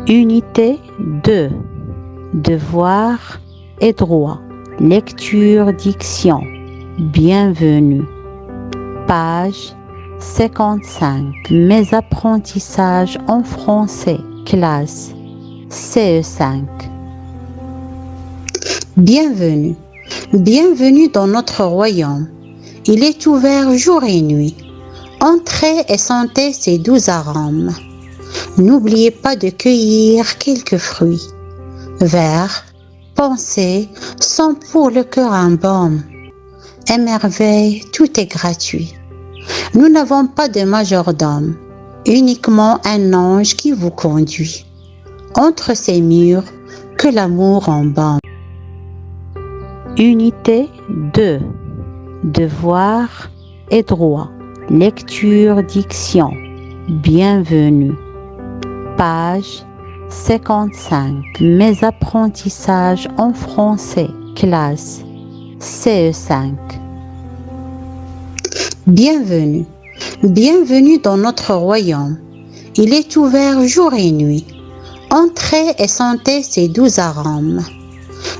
Unité 2. Devoir et droit. Lecture, diction. Bienvenue. Page 55. Mes apprentissages en français. Classe CE5. Bienvenue. Bienvenue dans notre royaume. Il est ouvert jour et nuit. Entrez et sentez ses doux arômes. N'oubliez pas de cueillir quelques fruits. Vers, pensées, sont pour le cœur un baume. Émerveille, tout est gratuit. Nous n'avons pas de majordome, uniquement un ange qui vous conduit. Entre ces murs, que l'amour embaume. Unité 2. Devoir et droit. Lecture, diction. Bienvenue. Page 55. Mes apprentissages en français. Classe CE5. Bienvenue. Bienvenue dans notre royaume. Il est ouvert jour et nuit. Entrez et sentez ses doux arômes.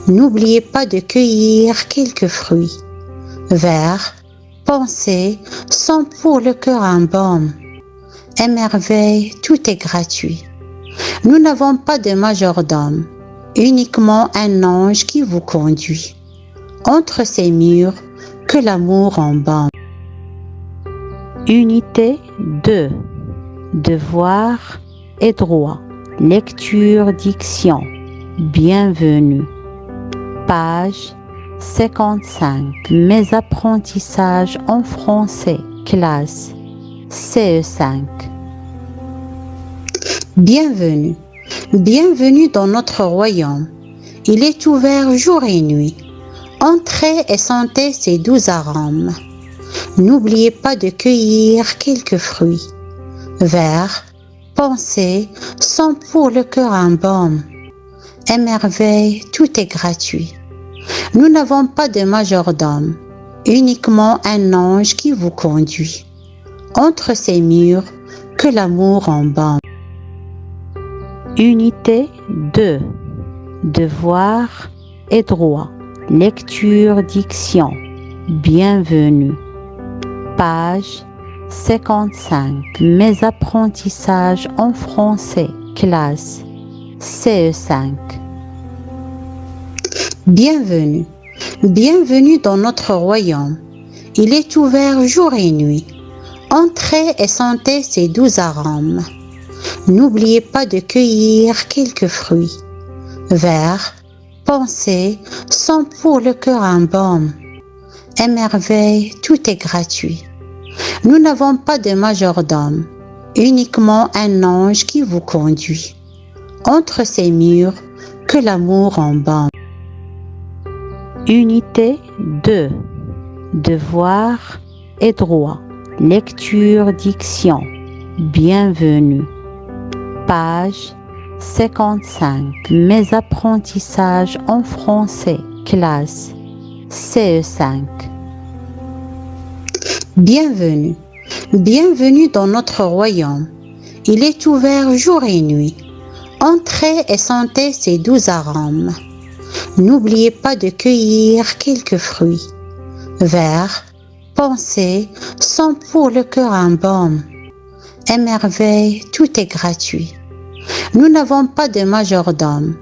N'oubliez pas de cueillir quelques fruits. Vers, pensées, sont pour le cœur un baume. Émerveille, tout est gratuit. Nous n'avons pas de majordome, uniquement un ange qui vous conduit. Entre ces murs, que l'amour embaume. Unité 2. Devoir et droit. Lecture, diction. Bienvenue. Page 55. Mes apprentissages en français. Classe CE5. Bienvenue. Bienvenue dans notre royaume. Il est ouvert jour et nuit. Entrez et sentez ses doux arômes. N'oubliez pas de cueillir quelques fruits. Vers, pensées, sont pour le cœur un baume. Émerveille, tout est gratuit. Nous n'avons pas de majordome, uniquement un ange qui vous conduit. Entre ces murs, que l'amour embaume. Unité 2. Devoir et droit. Lecture, diction. Bienvenue. Page 55. Mes apprentissages en français. Classe CE5. Bienvenue. Bienvenue dans notre royaume. Il est ouvert jour et nuit. Entrez et sentez ses doux arômes. N'oubliez pas de cueillir quelques fruits. Vers, pensées, sont pour le cœur un baume. Émerveille, tout est gratuit. Nous n'avons pas de majordome, uniquement un ange qui vous conduit. Entre ces murs, que l'amour embaume. Unité 2. Devoir et droit. Lecture, diction. Bienvenue. Page 55. Mes apprentissages en français. Classe CE5. Bienvenue. Bienvenue dans notre royaume. Il est ouvert jour et nuit. Entrez et sentez ses doux arômes. N'oubliez pas de cueillir quelques fruits. Vers, pensées, sont pour le cœur un baume. Émerveille, tout est gratuit. Nous n'avons pas de majordome,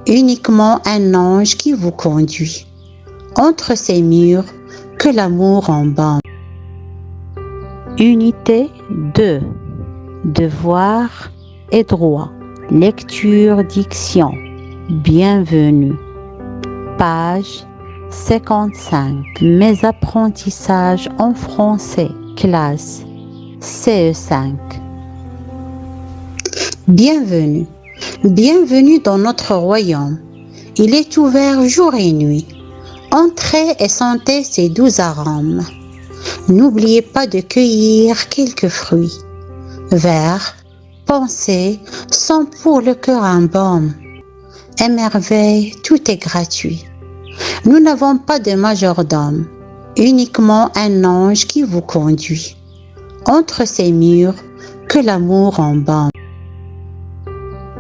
uniquement un ange qui vous conduit. Entre ces murs, que l'amour embaume. Unité 2. Devoir et droit. Lecture, diction. Bienvenue. Page 55. Mes apprentissages en français. Classe CE5. Bienvenue. Bienvenue dans notre royaume. Il est ouvert jour et nuit. Entrez et sentez ses doux arômes. N'oubliez pas de cueillir quelques fruits. Vers, pensées, sont pour le cœur un baume. Émerveille, tout est gratuit. Nous n'avons pas de majordome, uniquement un ange qui vous conduit. Entre ces murs, que l'amour embaume.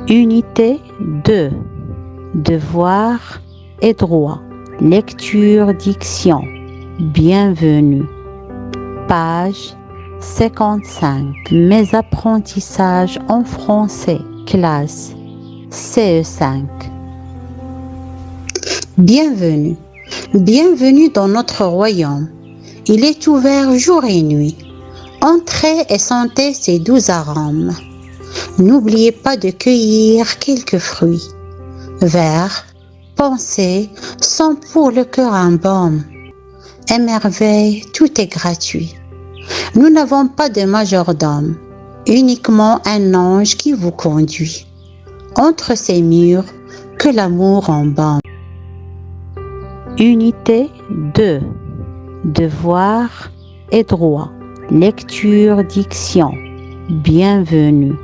Unité 2. Devoir et droit. Lecture, diction. Bienvenue. Page 55. Mes apprentissages en français. Classe CE5. Bienvenue. Bienvenue dans notre royaume. Il est ouvert jour et nuit. Entrez et sentez ses doux arômes. N'oubliez pas de cueillir quelques fruits. Vers, pensées, sont pour le cœur un baume. Émerveille, tout est gratuit. Nous n'avons pas de majordome, uniquement un ange qui vous conduit. Entre ces murs, que l'amour embaume. Unité 2. Devoir et droit. Lecture, diction. Bienvenue.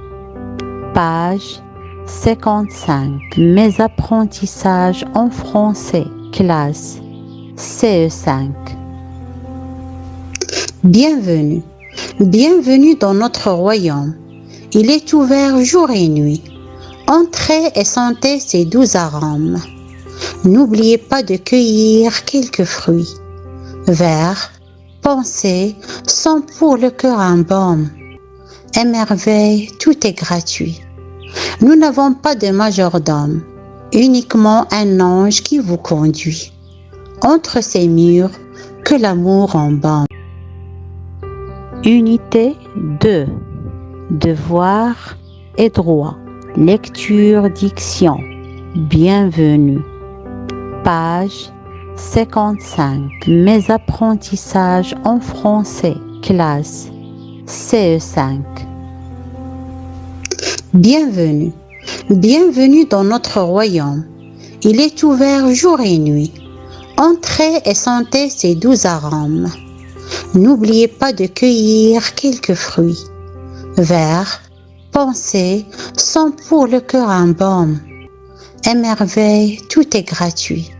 Page 55. Mes apprentissages en français. Classe CE5. Bienvenue. Bienvenue dans notre royaume. Il est ouvert jour et nuit. Entrez et sentez ses doux arômes. N'oubliez pas de cueillir quelques fruits. Vers, pensées, sont pour le cœur un baume. Émerveille, tout est gratuit. Nous n'avons pas de majordome, uniquement un ange qui vous conduit. Entre ces murs, que l'amour embaume. Unité 2. Devoir et droit. Lecture, diction. Bienvenue. Page 55. Mes apprentissages en français. Classe CE5. Bienvenue. Bienvenue dans notre royaume. Il est ouvert jour et nuit. Entrez et sentez ses doux arômes. N'oubliez pas de cueillir quelques fruits. Vers, pensées, sont pour le cœur un baume. Émerveille, tout est gratuit.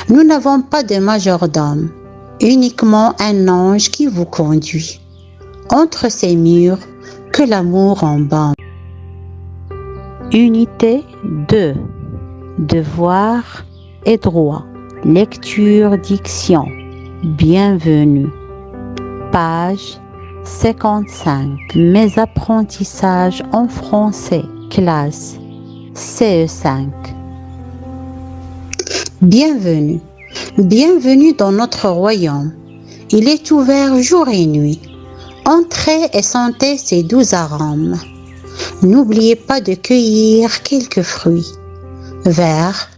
Nous n'avons pas de majordome, uniquement un ange qui vous conduit. Entre ces murs, que l'amour embaume. Unité 2. Devoir et droit. Lecture, diction. Bienvenue. Page 55. Mes apprentissages en français. Classe CE5. Bienvenue. Bienvenue dans notre royaume. Il est ouvert jour et nuit. Entrez et sentez ses doux arômes. N'oubliez pas de cueillir quelques fruits. Vers,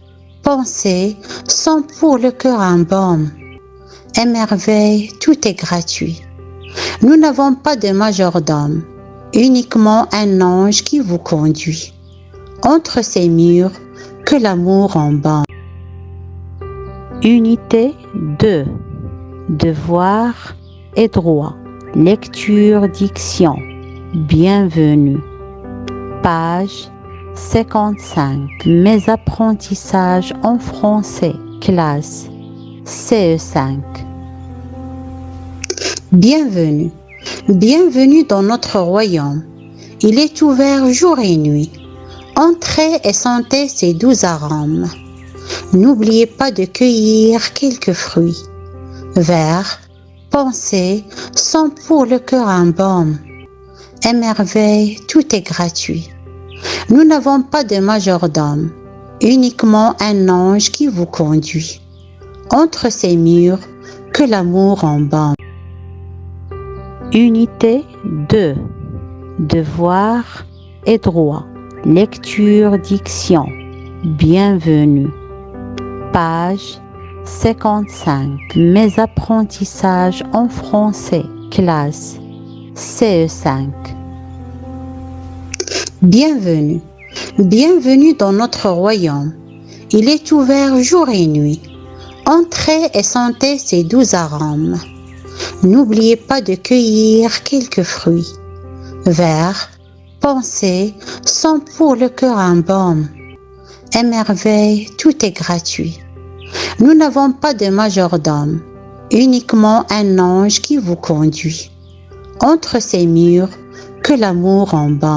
pensées, sont pour le cœur un baume. Émerveille, tout est gratuit. Nous n'avons pas de majordome, uniquement un ange qui vous conduit. Entre ces murs, que l'amour embaume. Unité 2. Devoir et droit. Lecture, diction. Bienvenue. Page 55. Mes apprentissages en français. Classe CE5. Bienvenue. Bienvenue dans notre royaume. Il est ouvert jour et nuit. Entrez et sentez ses doux arômes. N'oubliez pas de cueillir quelques fruits. Vers, pensées sont pour le cœur un baume. Et merveille, tout est gratuit. Nous n'avons pas de majordome, uniquement un ange qui vous conduit. Entre ces murs, que l'amour embaume. Unité 2. Devoir et droit. Lecture, diction. Bienvenue. Page 55. Mes apprentissages en français. Classe CE5. Bienvenue. Bienvenue dans notre royaume. Il est ouvert jour et nuit. Entrez et sentez ses doux arômes. N'oubliez pas de cueillir quelques fruits. Vers, pensées sont pour le cœur un baume. Et merveille, tout est gratuit. Nous n'avons pas de majordome, uniquement un ange qui vous conduit. Entre ces murs, que l'amour embaume.